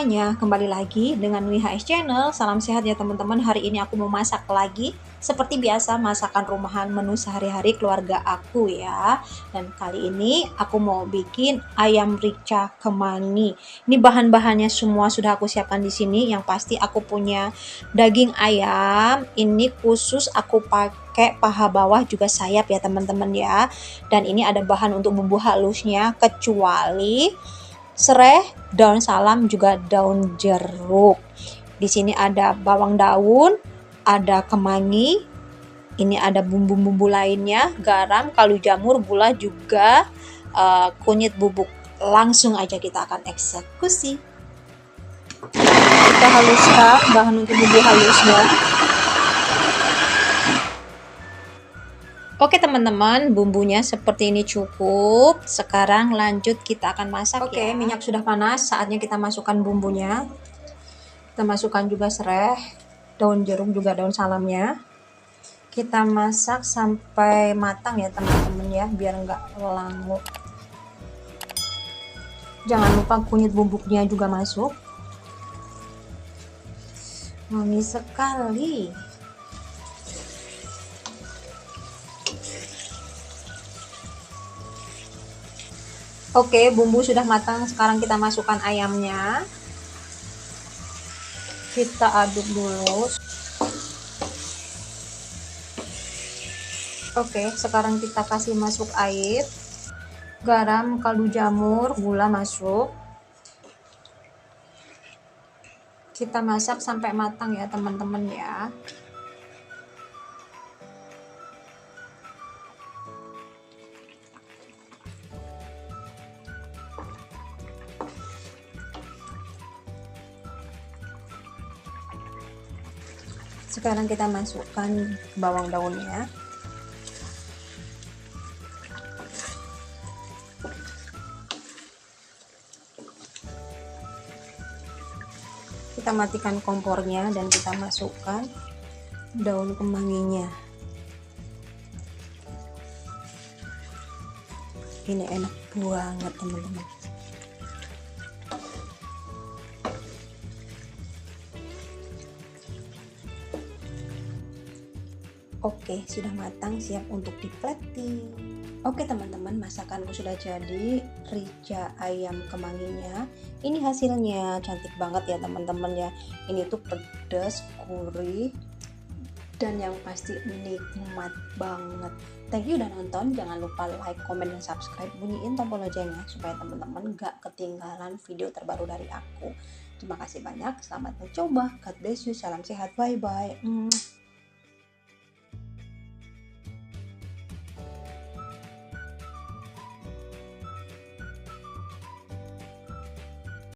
semuanya, kembali lagi dengan WHS Channel. Salam sehat ya teman-teman. Hari ini aku mau masak lagi. Seperti biasa, masakan rumahan menu sehari-hari keluarga aku ya. Dan kali ini aku mau bikin ayam rica kemangi. Ini bahan-bahannya semua sudah aku siapkan di sini. Yang pasti aku punya daging ayam. Ini khusus aku pakai paha bawah juga sayap ya teman-teman ya. Dan ini ada bahan untuk bumbu halusnya kecuali serai, daun salam, juga daun jeruk. Di sini ada bawang daun, ada kemangi, ini ada bumbu-bumbu lainnya, garam, kaldu jamur, gula, juga kunyit bubuk. Langsung aja kita akan eksekusi. Kita haluskan bahan untuk bumbu halusnya. Oke teman-teman, bumbunya seperti ini cukup. Sekarang lanjut kita akan masak. Oke, minyak sudah panas, saatnya kita masukkan bumbunya. Kita masukkan juga serai, daun jeruk, juga daun salamnya. Kita masak sampai matang ya teman-teman ya, biar nggak langu. Jangan lupa kunyit bubuknya juga masuk. Wangi sekali. Oke, bumbu sudah matang. Sekarang kita masukkan ayamnya. Kita aduk dulu. Oke, sekarang kita kasih masuk air. Garam, kaldu jamur, gula masuk. Kita masak sampai matang ya teman-teman ya. Sekarang kita masukkan bawang daunnya. Kita matikan kompornya dan kita masukkan daun kemanginya. Ini enak banget teman-teman. Oke, sudah matang, siap untuk di-plating. Oke teman-teman, masakanku sudah jadi, rica ayam kemanginya. Ini hasilnya, cantik banget ya teman-teman ya. Ini tuh pedas, gurih, dan yang pasti nikmat banget. Thank you udah nonton, jangan lupa like, comment, dan subscribe. Bunyiin tombol loncengnya supaya teman-teman gak ketinggalan video terbaru dari aku. Terima kasih banyak, selamat mencoba. God bless you, salam sehat, bye-bye.